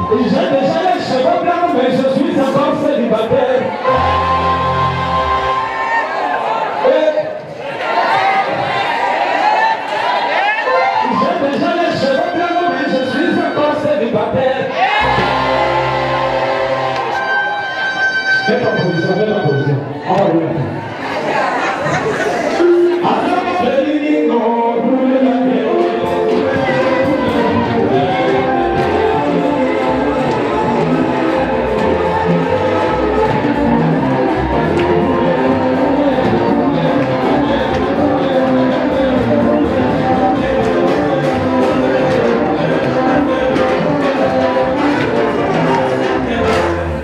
J'ai déjà les cheveux blancs, mais je suis encore célibataire. J'ai déjà les cheveux blancs, mais je suis encore célibataire. Fais ta position, fais ta position. On va le mettre.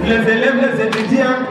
Les élèves, les étudiants.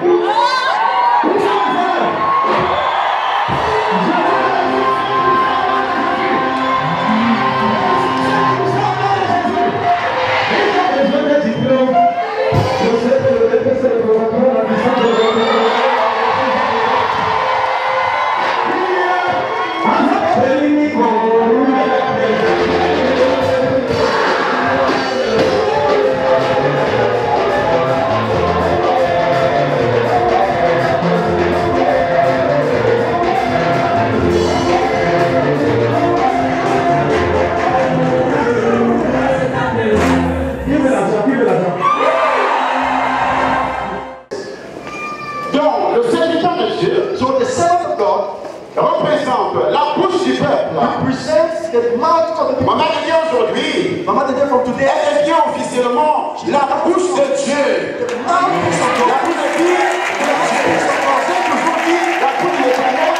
La bouche du peuple. Maman vient aujourd'hui. Elle devient officiellement la bouche de Dieu. La bouche de qui? La bouche de l'Éternel.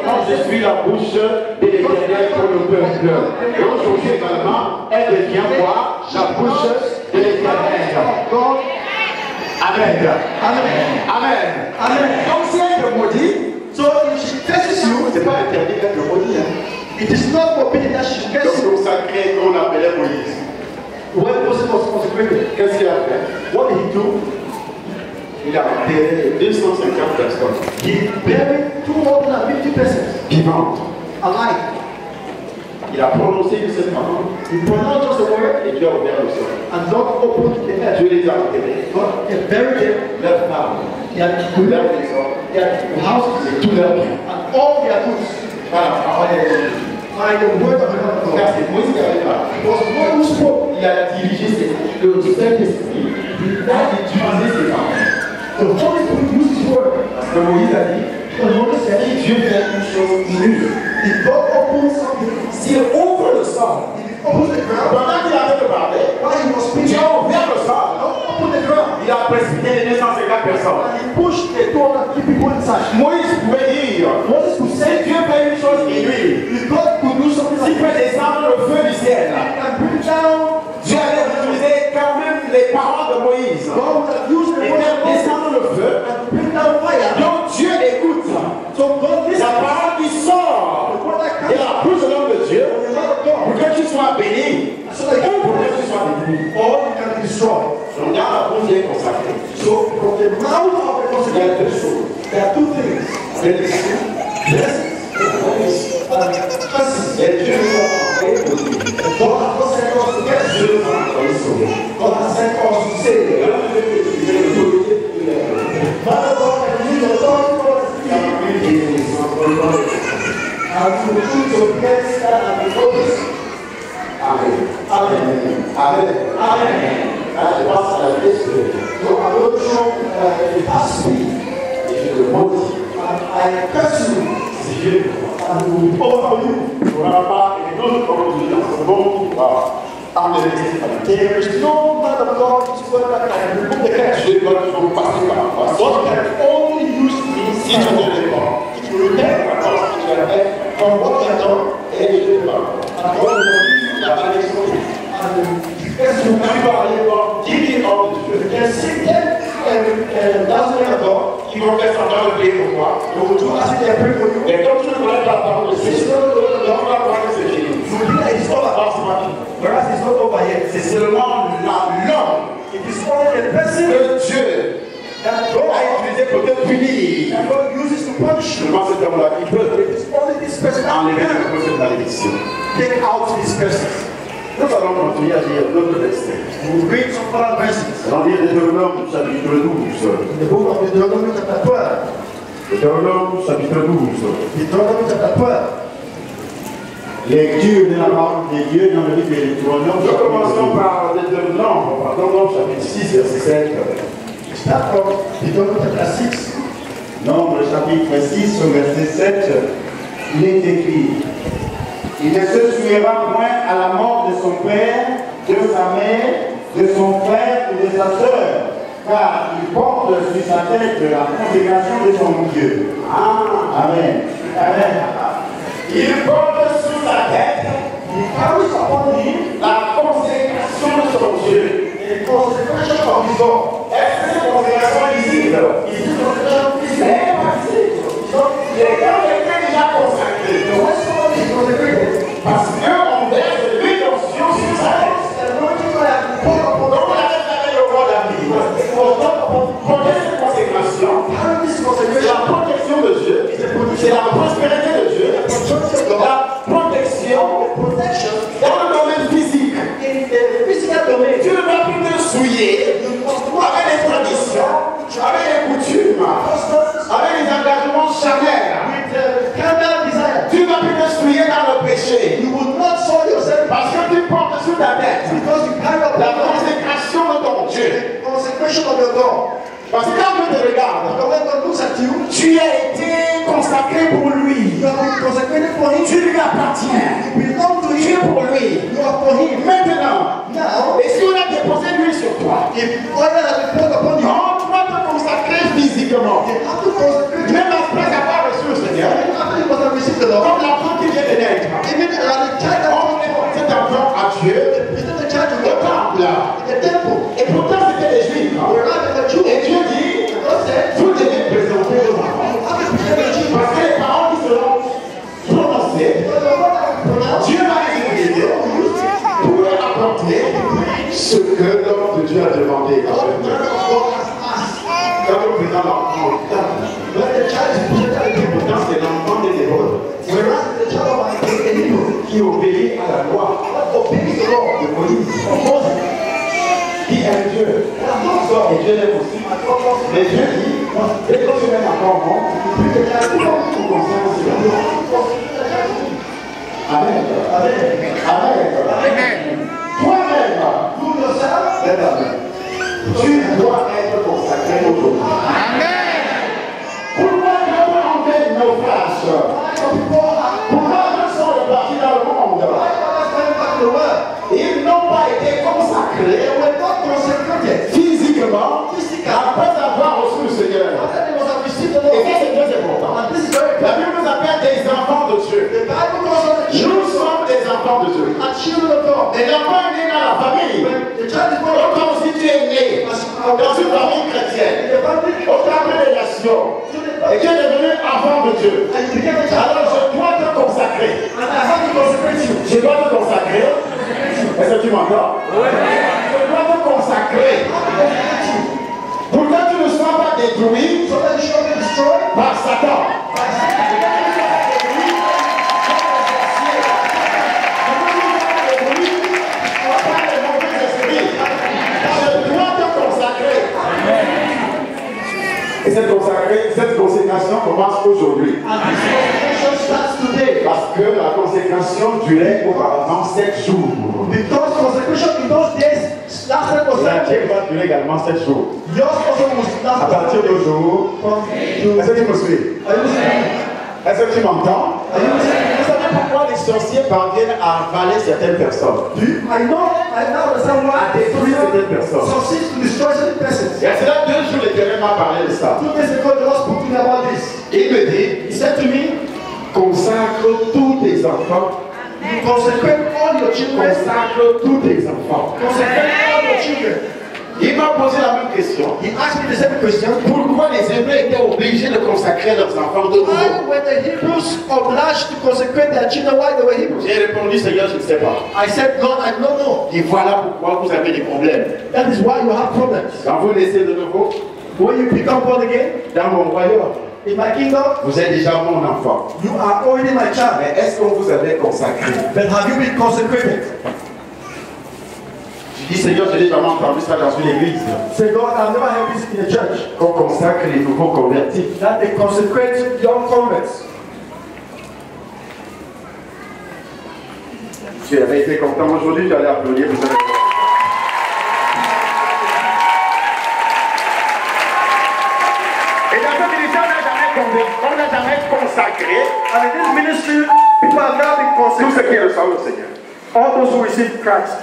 Quand je suis la bouche de l'Éternel pour le peuple. Et aujourd'hui également, elle devient quoi? La bouche de l'Éternel. Amen. Amen. Amen. Amen. Donc si elle te maudit, so if she curses you, c'est pas interdit d'être maudit. It is not forbidden that she curses you. Donc ça crée qu'on appelait Moïse. When Moses was consecrated, qu'est-ce qu'il a fait? What did he do? Il a enterré 250 personnes. He buried 250 persons. Vivantes. Alive. Il a prononcé cette parole. Il prononce just the word. Et Dieu a ouvert le sol. And God opened the earth. Dieu les a enterrés. God has buried them. Leurs femmes. He had leurs maisons. He had houses. Et tout leur bien. And all their goods. By the word of God. Car c'est Moïse qui avait parlé. It was God who spoke. Il a dirigé le Saint-Esprit. Il a utilisé ses paroles. The Holy Spirit used his word. Parce que Moïse a dit. Si Dieu fait une chose nulle, if God opens something, s'il ouvre le sol, pendant qu'il avait parlé, Dieu a ouvert le sol, il a précipité les 250 personnes. Moïse pouvait dire, si Dieu fait une chose inouïe, s'il fait descendre le feu du ciel, Dieu allait utiliser quand même les paroles de Moïse et faire descendre le feu. Donc Dieu écoute la parole qui sort de la bouche de l'homme de Dieu pour que tu sois béni ou pour que tu sois détruit. Donc dans la bouche qui est consacrée, il y a deux choses. Il y a deux choses. Et Dieu nous a envoyé pour lui. God has sent us to say, and to put your place and the focus. Amen. Amen. Amen. Amen. Je passe à la question. Donc, à l'autre chose, il passe et je le maudis. I curse you. Si je and we over you. On n'a pas une autre conclusion. C'est bon qui va amener les There is no man of God in this world that can remove the curse. Je dois toujours passer par là. God can only use me si tu ne l'es pas. If you repent, alors que tu as fait, from what you have done, et je ne pas. And God will la malédiction. Est-ce que vous pouvez parler dans 10 000 hommes de Dieu? Il y a 6 dans un accord qui vont faire semblant de prier pour moi. Donc, tout va se faire prier pour nous. Mais comme tu ne connais pas la parole de Dieu, on va voir que c'est fini. Je vous dis là, l'histoire va pas se passer. Whereas it's not over yet. C'est seulement l'homme. It is only the person de Dieu God a utilisé pour te punir. And God uses to punish you. Seulement cet homme-là qui peut Only this person enlever can cette malédiction. take out this person. Nous allons continuer à lire d'autres versets. We'll read some other verses. Nous allons lire Deutéronome chapitre 12. In the book of Deuteronomy chapter 12. Deutéronome chapitre 12. Deuteronomy chapter 12. Lecture de la parole de Dieu dans le livre de Deutéronome. Nous commençons par Deutéronome chapitre 6 verset 7. Start from Deuteronomy chapter 6. Nombre chapitre 6 au verset 7. Il est écrit: il ne se souviendra point à la mort de son père, de sa mère, de son frère ou de sa sœur, car il porte sur sa tête la consécration de son Dieu. Amen. Amen. Il porte sur sa tête la consécration de son Dieu. The consecration of his God. Est-ce que c'est consécration visible? Is this consecration visible? Les gars étaient déjà consacrés. The West Side is consecrated. Parce qu'on verse l'huile d'onction sur sa tête. Donc la tête avait le roi David. Pour cette consécration, c'est la protection de Dieu, c'est la prospérité de Dieu, la protection dans le domaine physique. Tu ne vas plus te souiller avec les traditions, avec les coutumes, avec les engagements charnels. Tu ne vas plus te souiller dans le péché. Parce que tu portes sur ta tête la consécration de ton Dieu. Parce que quand Dieu te regarde, tu as été consacré pour lui. Tu lui appartiens. Tu es pour lui. Maintenant, et si on a déposé l'huile sur toi, on doit te consacrer physiquement. Même après avoir reçu le Seigneur, comme l'enfant qui vient de naître, on est porté cet enfant à Dieu, au temple. Et pourtant c'était les Juifs. Et Dieu dit, vous devez présenter vos enfants. Parce que les paroles qui seront prononcées, Dieu va les utiliser pour apporter ce que l'homme de Dieu a demandé. Quand on présente l'enfant au temple, pourtant c'est l'enfant des Hébreux qui obéit à la loi de Moïse, qui aime Dieu. Et Dieu l'aime aussi. Mais Dieu dit, dès que tu m'aimes encore bon, tu conserves cela. Amen. Amen. Toi-même, tu dois être consacré aujourd'hui. Pourquoi Dieu peut enlever une naufrage? Pourquoi nous sommes partis dans le monde? Ils n'ont pas été consacrés physiquement après avoir reçu le Seigneur. Et ça c'est très important. La Bible nous appelle des enfants de Dieu. Nous sommes des enfants de Dieu. Et l'enfant est né dans la famille. Comme si tu es né dans une famille chrétienne, au terme des nations, et tu es devenu enfant de Dieu. Alors je dois te consacrer. Je dois te consacrer. Est-ce que tu m'entends? Je dois te consacrer. Pour que tu ne sois pas détruit par Satan. Et cette consécration commence aujourd'hui. Parce que la consécration durait auparavant 7 jours. La tienne va durer également 7 jours. À partir d'aujourd'hui, est-ce que tu me suis? Est-ce que tu m'entends? Vous savez pourquoi les sorciers parviennent à avaler certaines personnes? À détruire certaines personnes. Et à cela 2 jours, l'Éternel m'a parlé de ça. Il me dit, consacre tous tes enfants. Consacre tous tes enfants. Il m'a posé la même question. Pourquoi les Hébreux étaient obligés de consacrer leurs enfants de nouveau? J'ai répondu, Seigneur, je ne sais pas. Et voilà pourquoi vous avez des problèmes. Quand vous naissez de nouveau, When you become born again, dans mon royaume, in my kingdom, vous êtes déjà mon enfant. you are already my child. Mais est-ce qu'on vous avait consacré? But have you been consecrated? Je dis, Seigneur, je n'ai jamais entendu ça dans une église. Say, God, I've never heard this in a church. Qu'on consacre les nouveaux convertis. That they consecrate young converts. Tu avais été content aujourd'hui, tu allais applaudir. Vous allez... Et dans ce ministère, on n'a jamais consacré And in this ministry, people have now been tout ce qui consecrated. ressemble au Seigneur. All those who receive Christ.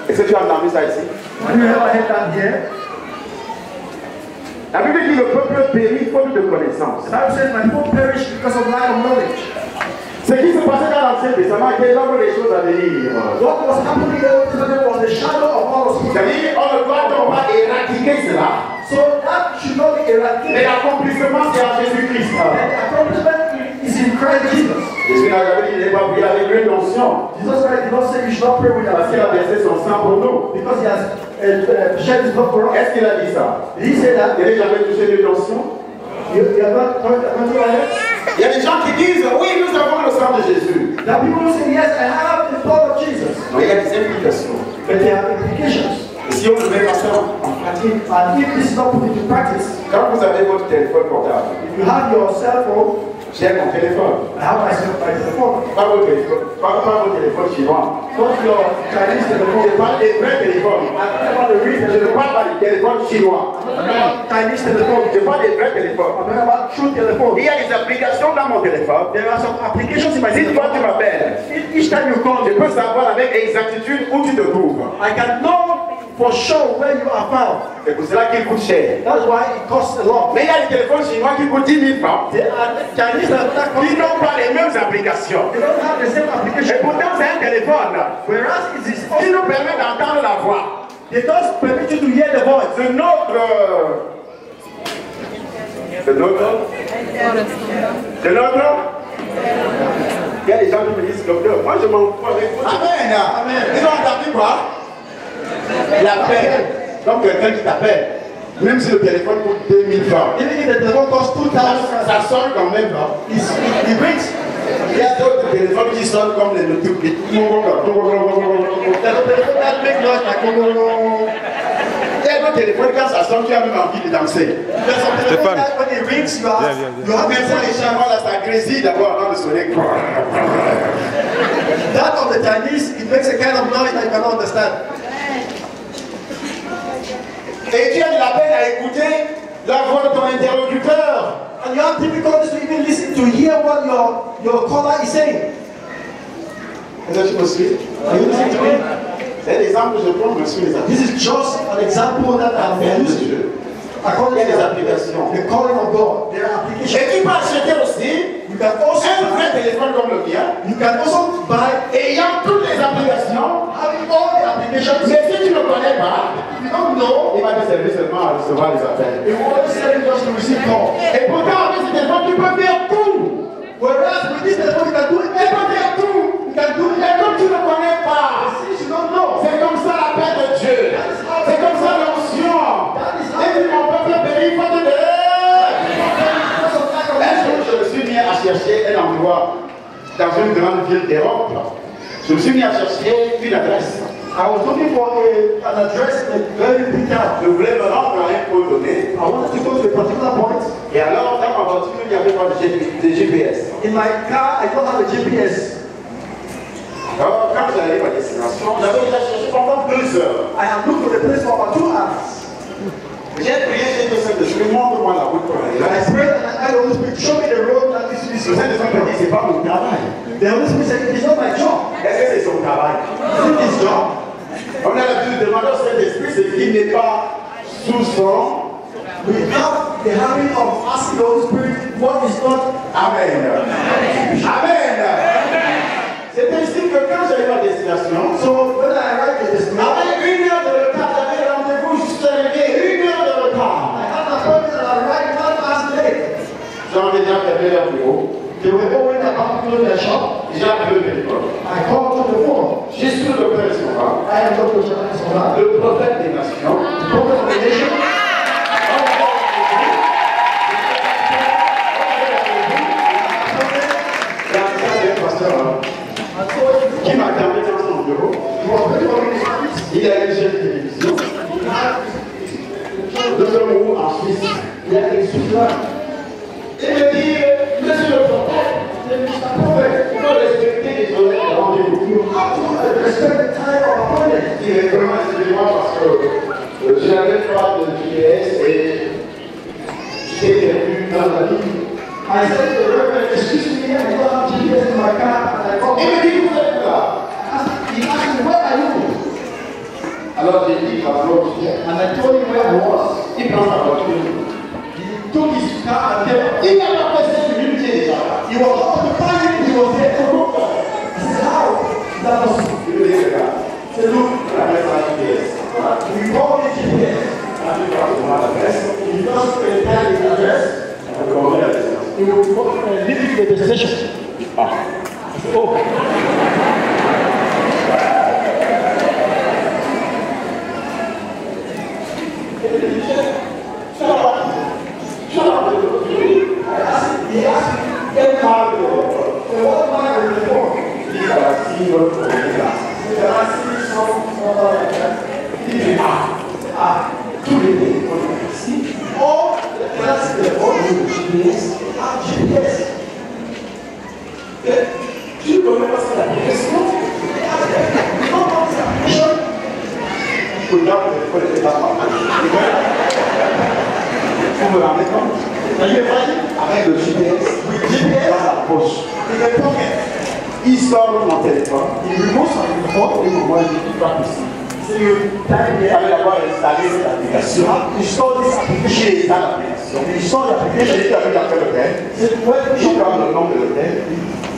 Est-ce que tu as entendu ça ici? Have you ever heard that here? La Bible dit le peuple périt faute de connaissance. The Bible says, my people perish because of lack of knowledge. Ce qui se passait dans l'Ancien Testament était l'ombre des choses à venir. What was happening in the Old Testament was the shadow of all those things. C'est-à-dire, on ne doit donc pas éradiquer cela. So that should not be Mais eradicated. l'accomplissement, c'est en Jésus-Christ. And the accomplishment is in Christ Jesus. Jésus n'a jamais dit qu'il n'est pas prié avec une onction. Jesus Christ did not say we should not pray with Parce qu'il a our versé son sang pour nous. because he has shed his blood for us. Est-ce qu'il a dit ça? Did he say that? Il n'a jamais touché une onction. You are not anointed by him? Il y a des gens qui disent, oui, nous avons le sang de Jésus. There are people who say, yes, I have the blood of Jesus. Mais il y a des implications. But there are implications. Et si on ne met pas ça en pratique, And if this is not put into practice, quand vous avez votre téléphone portable, if you have your cell phone, j'ai mon téléphone. I have my telephone. Pas votre téléphone chinois. Not your Chinese Je telephone. parle des vrais téléphones. I'm talking about the real Je ne telephone. parle pas des téléphones chinois. I'm talking about Chinese telephone. Je parle des vrais téléphones. I'm talking about true telephone. Il y a des applications dans mon téléphone. There are some applications in my Si toi tu telephone. m'appelles, Each time you call, je peux savoir avec exactitude où tu te trouves. I can know for sure where you are found. C'est pour cela qu'il coûte cher. That's why it costs a lot. Mais il y a des téléphones chinois qui coûtent 10 000 francs. There are Chinese that Ils n'ont pas les mêmes applications. they don't have the same Et application. pourtant c'est un téléphone Whereas it is qui nous permet d'entendre la voix they just permit you to hear the voice. de notre... Il y a des gens qui me disent, docteur, moi je m'en fous avec vous. Amen. Amen. Ils ont entendu quoi? L'appel. Donc quelqu'un qui t'appelle, même si le téléphone coûte 2000 francs, Even if the telephone costs 2,000 francs, ça sonne quand même, non? it rings. Il y a d'autres téléphones qui sonnent comme les notifications. There's a telephone that makes noise like Il y a d'autres téléphones, quand ça sonne, tu as même envie de danser. There's some telephone that when it rings, you have Même pour les Chinois, là, ça grésille d'abord avant de sonner. that of the Chinese, it makes a kind of noise that you cannot understand. Et tu as de la peine à écouter la voix de ton interlocuteur. And you have difficulties to even listen to hear what your caller is saying. Est-ce que tu me suis? Are you listening to me? C'est l'exemple que je prends, je suis les amis. This is just an example that I'm used to. Il y According a des to applications. the calling of God, there are applications. Et tu peux acheter aussi You can also un vrai téléphone comme le mien, you can also buy ayant toutes les applications. having all the applications. Mais si tu ne connais pas, If you don't know, il va te servir seulement à recevoir les appels. it will only send you just to receive call. Et pourtant, avec ce téléphone, tu peux faire tout. Whereas with this telephone, you can do Tu peux everything. faire tout. You can do Et comme tu ne connais pas, Since you don't know, c'est comme ça l'appel de Dieu. C'est comme ça l'onction. Et puis mon peuple périt faute de... Un jour, je me suis mis à chercher un endroit dans une grande ville d'Europe. Je me suis mis à chercher une adresse. I was looking for an address in a very big town. Je voulais me rendre à un point donné. I wanted to go to a particular point. Et alors, dans ma voiture, il n'y avait pas de GPS. In my car, I don't have a GPS. Alors, quand j'arrive à destination, j'avais déjà cherché pendant 2 heures. I have looked for the place for about 2 hours. J'ai prié chez le Saint-Esprit, montre-moi la route pour aller là. And I prayed and I Holy Spirit, show me the road that leads to this Le Saint-Esprit m'a dit, c'est pas mon travail. The Holy Spirit said, it is not my job. Est-ce que c'est son travail? It is his job. On a l'habitude de demander au Saint-Esprit ce qui n'est pas sous son. We have the habit of asking the Holy Spirit what is not. Amen. Amen. C'est ainsi que quand j'arrive à destination, So when I arrived at this place, avec 1 heure de retard, j'avais rendez-vous juste arrivé, 1 heure de retard. I had an appointment and I arrived 1 hour late. J'en ai déjà fermé leur bureau. They were already about to close their shop. J'ai appelé le téléphone. I called to the phone. Je suis le docteur Escobar, I am Dr. Sola, le prophète des nations. the prophet of the nation. Il a une chaîne de télévision. De Cameroun en Suisse. Il y a des souverains. Il me dit, monsieur le prophète, il faut respecter les horaires de rendez-vous. Il est vraiment, excusez-moi, parce que je n'avais pas de GPS et j'étais perdu dans la ligne. I said to the Reverend, excuse me, I don't have GPS in my car. And I called him. Il me dit, vous êtes là. He asked me, where are you? Alors j'ai dit, and I told him where I was. Il prend sa voiture. He took his car and came. Il n'a pas fait 5 minutes déjà. He was all the time he was there. I said, how? That was il me dit, regarde. C'est look, la messe à GPS. We call it GPS. And we got one address. He just prepared the address. He will leave the destination. Oh. He asked me, what man will report? He has seen your class. He has seen some too many. See, all the classes they all do GPS have GPS. Do you remember that? Yes, no. Vous me rendez compte? Avec le GPS, dans la poche. Il sort mon téléphone, il me montre son téléphone et moi je dis pas possible. C'est le time il fallait d'abord installer cette application. Il sort this application. Il installe l'application. Il sort l'application. J'ai dit avec l'appel l'hôtel. Je prends le nom de l'hôtel.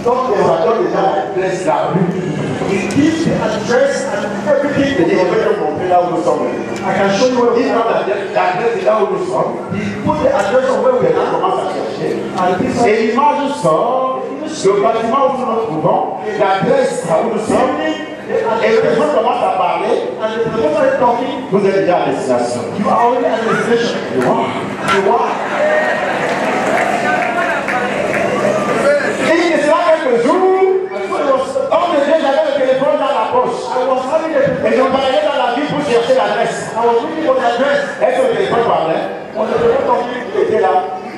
Donc, on donne déjà l'adresse de la rue. Il dit l'adresse and everything. Je vais te montrer là où nous sommes. I can show you where we are. L'adresse est là où nous sommes. Il put the address of where we are. On commence à chercher. Et l'image sort. Le bâtiment où nous nous trouvons. L'adresse où nous sommes. Et le téléphone commence à parler. Vous êtes déjà à destination. You are already at destination. You are. Et c'est là quelques jours. Homme de Dieu, j'avais le téléphone dans la poche. Et je parlais dans la ville pour chercher l'adresse. Est-ce que le téléphone parlait? Le téléphone était là.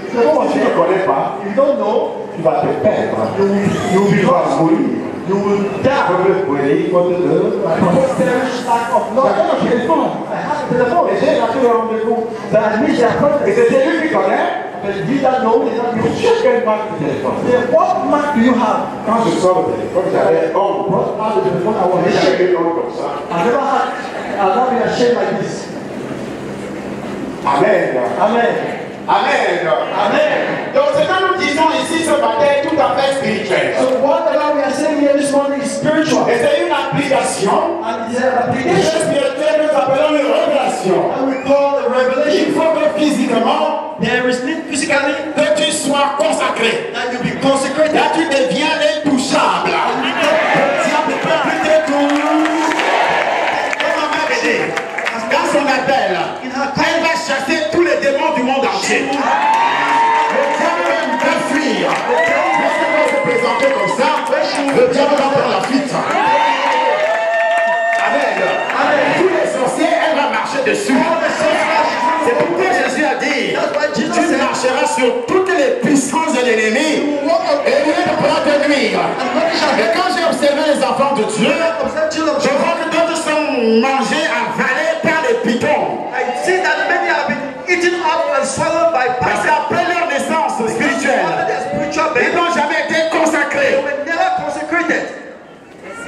Si tu ne connais pas, tu vas te perdre. Tu vas mourir. You will die. Et c'est celui qui connaît. What mark do you have? Quand je sors le téléphone, j'avais comme ça. I've never been ashamed like this. Amen. Amen. Amen. Amen. Donc ce que nous disons ici ce matin est tout à fait spirituel. So whatever we are saying here this morning is spiritual. Et c'est une application. And it's an application. Spirituel, nous appelons une révélation. And we call a revelation. Il faut que physiquement, there is need physically, que tu sois consacré. That you be consecrated. That tu deviens intouchable. And you diable ne peut plus te toucher. Comment ma bébé? Dans son appel, elle va chasser tous les démons du monde entier. Le diable même va fuir. Lorsqu'elle va se présenter comme ça, le diable va prendre la fuite. Amen. Tous les sorciers, elle va marcher dessus. C'est pourquoi Jésus a dit, tu marcheras sur toutes les puissances de l'ennemi et rien ne pourra te nuire. Et quand j'ai observé les enfants de Dieu, je vois que d'autres sont mangés, avalés par les pitons. I see that many have been eaten up and swallowed by pythons. Parce qu'après leur naissance spirituelle, ils n'ont jamais été consacrés. They were never consecrated.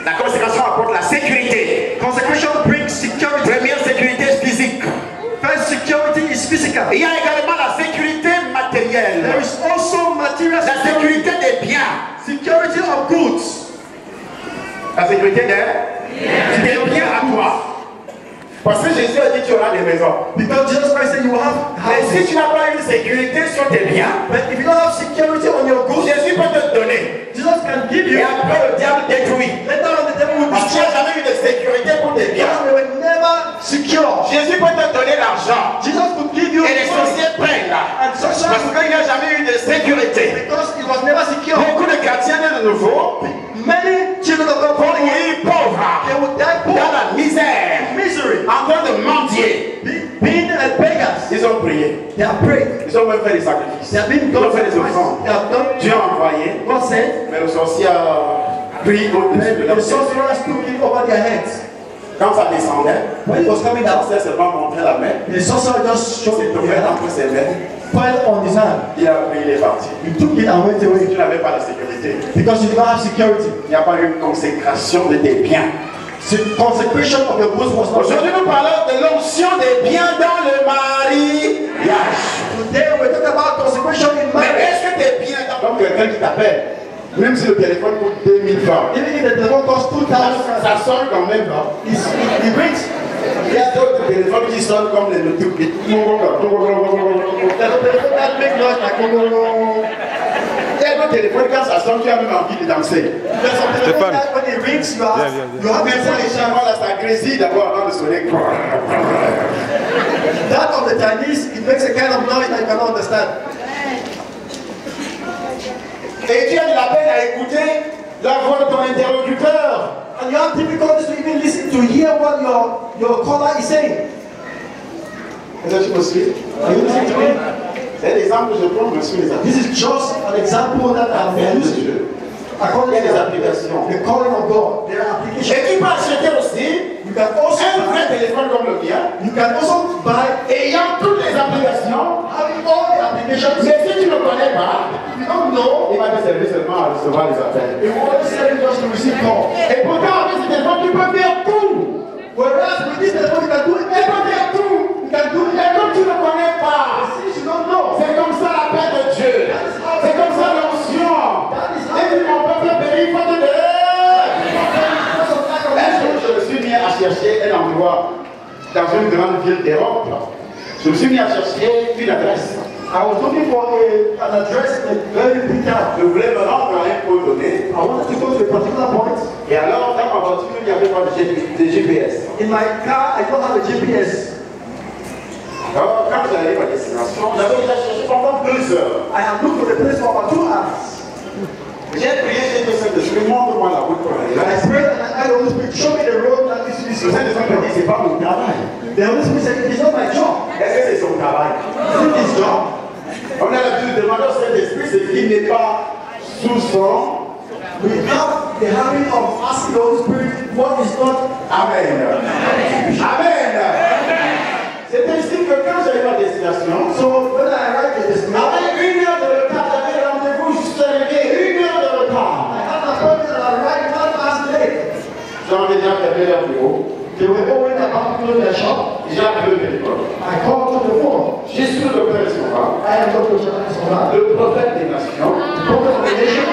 La consécration apporte la sécurité. Consecration brings security. Première sécurité physique. First security is physical. Il y a également la sécurité matérielle. There is also material security. La sécurité des biens. Security of goods. La sécurité des biens à toi. Parce que Jésus a dit tu auras des maisons. Because Jesus Christ said you will have houses. Mais si tu n'as pas une sécurité sur tes biens, but if you don't have security on your goods, Jésus peut te donner. Jesus can give you. Et après le diable détruit. Later on the devil will destroy. Parce que tu n'as jamais eu de sécurité pour tes biens. They were never secure. Jésus peut te donner l'argent. Jesus could give you. Et les sorciers prennent là. Parce qu'il n'y a jamais eu de sécurité. Because it was never secure. Beaucoup de chrétiens de nouveau. Many children of God vont mourir pauvres. They will die poor. Dans la misère. They have prayed. Ils ont même fait des sacrifices. They have been Ils ont done fait des sacrifices. offrandes. They have done. Dieu a envoyé, God said, mais le sorcier a pris au-dessus de leur the tête. sorcerers took it over their heads. Quand ça descendait, When it was coming le down, sorcier seulement montrait la main. the sorcerer just showed Il it s'est to tombé him, entre ses mains. fell on his hand. Il a pris, il est parti. He took it and went Tu away n'avais pas la sécurité. because you did not have security. Il n'y a pas eu une consécration de tes biens. The consecration of your goods was not Aujourd'hui, nous parlons de l'onction des biens dans le mariage. Today we're talking about consecration in Mais marriage. est-ce que tes biens dans... Comme quelqu'un qui t'appelle, même si le téléphone coûte 2000 francs, Even if the telephone costs 2,000, ça sonne quand même, non? it rings. Il y a d'autres téléphones qui sonnent comme les tout petits. There's a telephone that makes noise like Il y a d'autres téléphones, quand ça sonne, tu as même envie de danser. There's some telephone that when it rings, you have Même pour les chambres, là, ça grésille d'abord avant de sonner. that of the Chinese, it makes a kind of noise that you cannot understand. Et tu as de la peine à écouter la voix de ton interlocuteur. And you have difficulties to even listen to hear what your caller is saying. Est-ce que tu me suis? Are you listening to me? C'est l'exemple que je prends, monsieur les amis. This is just an example that I've used. According Il y a des to applications. the calling of God, there are applications. Et tu peux acheter aussi You can also un vrai téléphone comme le mien, you can also buy ayant toutes les applications. having all the applications. Mais si tu ne connais pas, If you don't know, il va te servir seulement à recevoir les appels. it will only serve you just to receive call. Et pourtant, avec ce téléphone, tu peux faire tout. Whereas with this telephone, you can do Tu peux everything. faire tout. You can do Et comme tu ne connais pas, Since you don't know, c'est comme ça l'appel de Dieu. C'est comme ça l'onction. Et tu mon peuple béni, il faut te donner. Un jour, je me suis mis à chercher un endroit dans une grande ville d'Europe. Je me suis mis à chercher une adresse. I was looking for an address in a very big town. Je voulais me rendre à un point donné. I wanted to go to a particular point. Et alors, dans ma voiture, il n'y avait pas de GPS. In my car, I don't have a GPS. Alors, quand j'arrive à destination, j'avais déjà cherché pendant 2 heures. I have looked for the place for about 2 hours. J'ai prié chez le Saint-Esprit, montre-moi la route pour aller là. And I prayed and I Holy Spirit, show me the road that leads to this Le Saint-Esprit m'a dit, c'est pas mon travail. The Holy Spirit said, it is not my job. Est-ce que c'est son travail? It is his job. On a l'habitude de demander au Saint-Esprit ce qui n'est pas sous son. We have the habit of asking the Holy Spirit what is not. Amen. Amen. C'est ainsi que quand j'arrive à destination, So when I arrived at this place, avec 1 heure de retard, j'avais rendez-vous juste arrivé, 1 heure de retard. I had an appointment and I arrived 1 hour late. J'en ai déjà fermé leur bureau. They were already about to close their shop. J'ai appelé le téléphone. I called to the phone. J'ai su le docteur Escobar, I am Dr. Sola, le prophète des nations. the prophet of the nation.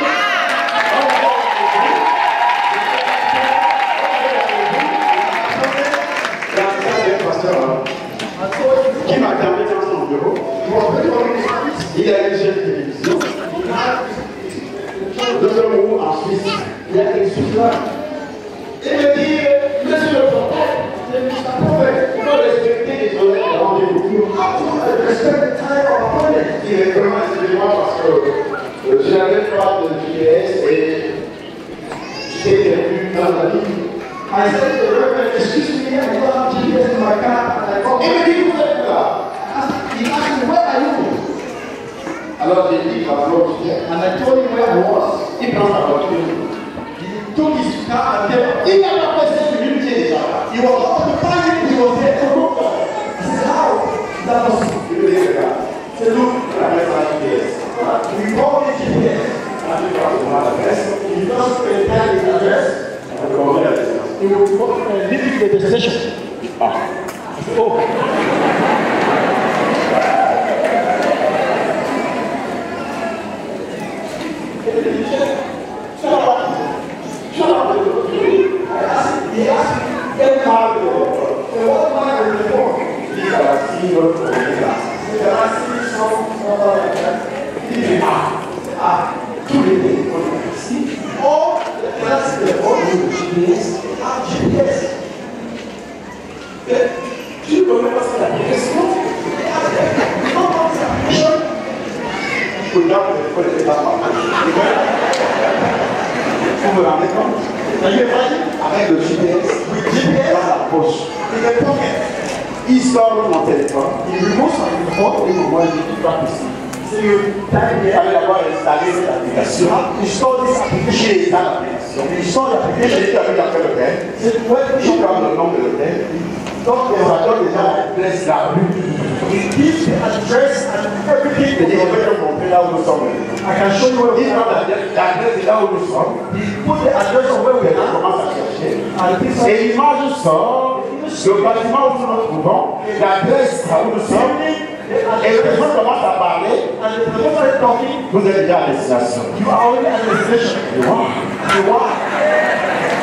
Qui m'a appelé dans son bureau. Il a une chaîne de télévision. Nous sommes où en Suisse? Il y a des souffleurs. Il me dit, monsieur le prophète, il faut respecter les horaires de rendez-vous. Il est vraiment, excusez-moi, parce que je n'avais pas de GPS et j'étais perdu dans la ligne. I said to the reverend, excuse me, I don't have GPS in my car. And I called Il me dit, vous êtes là. He asked me, where are you? Alors j'ai dit, pardon, And I told him where I was. il prend sa voiture. He took his car and came. Il n'a pas fait 5 minutes, il est déjà là. He was about to find it, he was there. I said, how? That was. Il me dit, regarde, He said, look, on a fait la GPS. we called it GPS. On a fait l'adresse. He just prepared his address. On a commandé la destination. He will lead you to the destination. Ah. I said, oh. He asked me, Quel mal de what am I going to do? Il a la cible pour les classes. Can I see some like that? He said, tous les téléphones ici, all the classes téléphones with GPS have GPS. Tu connais pas cette application? Non, c'est l'application. Regarde le téléphone était pas mal. Vous me rendez compte? Are you imagine? Avec le GPS, With GPS dans la poche. in the pocket. Il sort mon téléphone. Il removes son téléphone et il voit le pas possible. C'est le time Il fallait d'abord installer cette application. install this application. J'ai installé l'application. Install l'application. J'ai dit avec quel hôtel. C'est when Je prends le nom de l'hôtel. donc Ça donne déjà l'adresse, la rue. it gives the address and everything. Et je vais te montrer là où nous sommes. I can show you where we Il are. donne l'adresse de là où nous sommes. He put the address of where we Et on are. commence à chercher. And this one, Et l'image sort. Le bâtiment où nous nous trouvons. L'adresse là où nous sommes. Et le téléphone commence à parler. and the person started talking. Vous êtes déjà à destination. You are already at the destination. Wow. You are.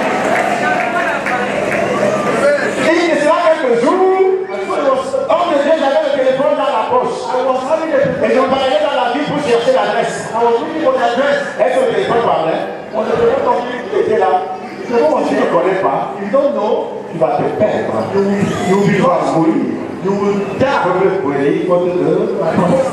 Et il y a quelques jours, homme de Dieu, j'avais le téléphone dans la poche. I was having a Et je parlais dans la ville pour chercher l'adresse. I was looking for the address. Est-ce que le téléphone parlait? On the person talking. Il était là. Si tu ne connais pas, You don't know. tu vas te perdre. You Tu vas mourir. will die. Il faut te le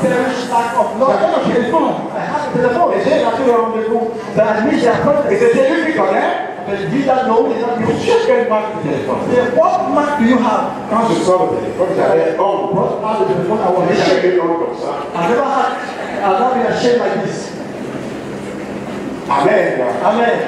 Perish lack of J'avais knowledge. le téléphone. I had the telephone. Et j'ai raté le rendez-vous. But I missed the Et appointment. c'est celui qui connaît. But did that know? Did that know? J'ai quelle marque de téléphone. Then what mark do you have? Quand je sors le téléphone, j'avais honte. What mark of the telephone I was J'ai ashamed. jamais eu honte comme ça. I've not been ashamed like this. Amen. Amen.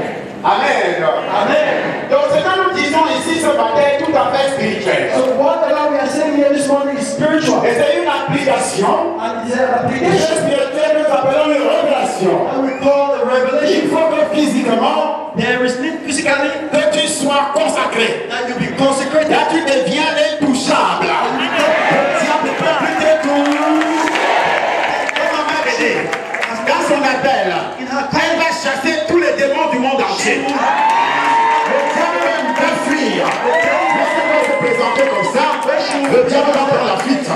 Amen. Amen. Donc ce que nous disons ici ce matin est tout à fait spirituel. So whatever we are saying here this morning is spiritual. Et c'est une application. And it's an Et application. spirituel, nous appelons une révélation. And we call the Il revelation. faut que physiquement, There is need physically que tu sois consacré. that you be consecrated. Là, tu deviens intouchable. Diable ne peut plus te toucher. Comme ma mère dit, dans son appel, elle va chasser tous les démons du monde entier. Le diable même va fuir. Lorsqu'elle va se présenter comme ça, le diable va prendre la fuite.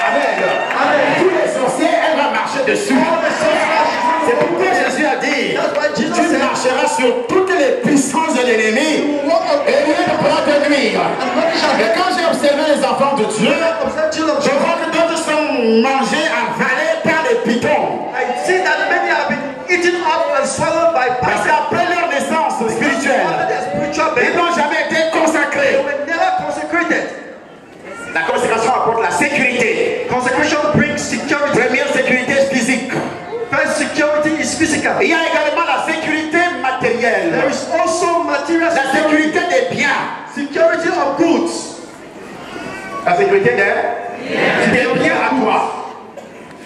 Amen. Tous les sorciers, elle va marcher dessus. C'est pourquoi Jésus a dit, tu marcheras sur toutes les puissances de l'ennemi et rien ne pourra te nuire. Et quand j'ai observé les enfants de Dieu, je vois que d'autres sont mangés, avalés par les pitons. I see that many have been eaten up and swallowed by Parce poison. qu'après leur naissance spirituelle, Their spiritual ils baby. n'ont jamais été They consacrés. were never consecrated. La consécration apporte la sécurité. Consecration brings security. Première sécurité physique. First, security is physical. Il y a également la sécurité matérielle. There is also material La security. sécurité des biens. Security of goods. La sécurité des biens à toi.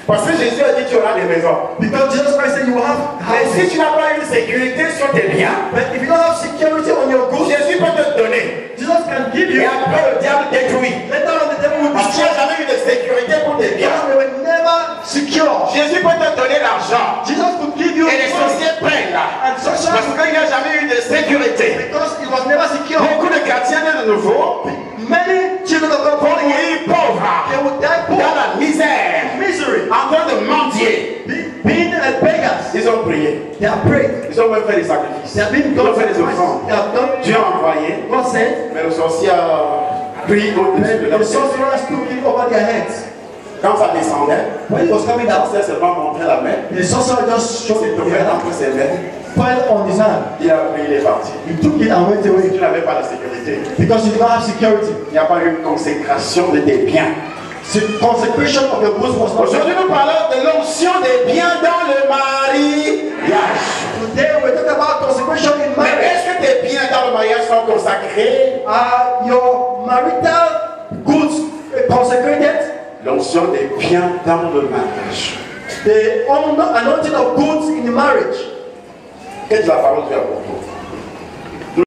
Parce que Jésus a dit tu auras des maisons. Because Jesus Christ said you will have Mais si houses. tu n'as pas une sécurité sur tes biens, But if you don't have security on your goods, Jésus peut te donner. Jesus can give Et you. après le diable détruit. Later on the devil will Parce que tu destroy. n'as jamais eu de sécurité pour tes biens. Because they were never secure. Jésus peut te donner l'argent. Jesus could give you Et les money. sorciers prennent là. And Parce sorcerers qu'il n'y a jamais eu de sécurité. because it was never secure. Beaucoup de chrétiens nés de nouveau Many children of God vont born again, mourir pauvres, they would die dans poor, la misère, misery, en train de mendier. being beggars. Ils ont prié. They are prayed. Ils ont même fait des sacrifices. They have been Ils ont done fait des offrandes. They have done. Dieu a envoyé, God said, mais le sorcier a pris au-dessus de the leur tête. sorcerers took it over their heads. Quand ça descendait, When it was coming le down, sorcier seulement montrait la main. the sorcerer just showed Il it te to fait them, entre ses mains. piled on his hand. Il a pris, il est parti. He took it and went Si away tu n'avais pas de sécurité, because you did not have security. il n'y a pas eu une consécration de tes biens. The consecration of your goods was not Aujourd'hui, nous parlons de l'onction des biens dans le mariage. Today we're talking about consecration in Mais marriage. est-ce que tes biens dans le mariage sont consacrés? Are your marital goods consecrated? L'onction des biens dans le mariage. The anointing of goods in marriage. Qu'est-ce que la parole de Dieu a pour toi?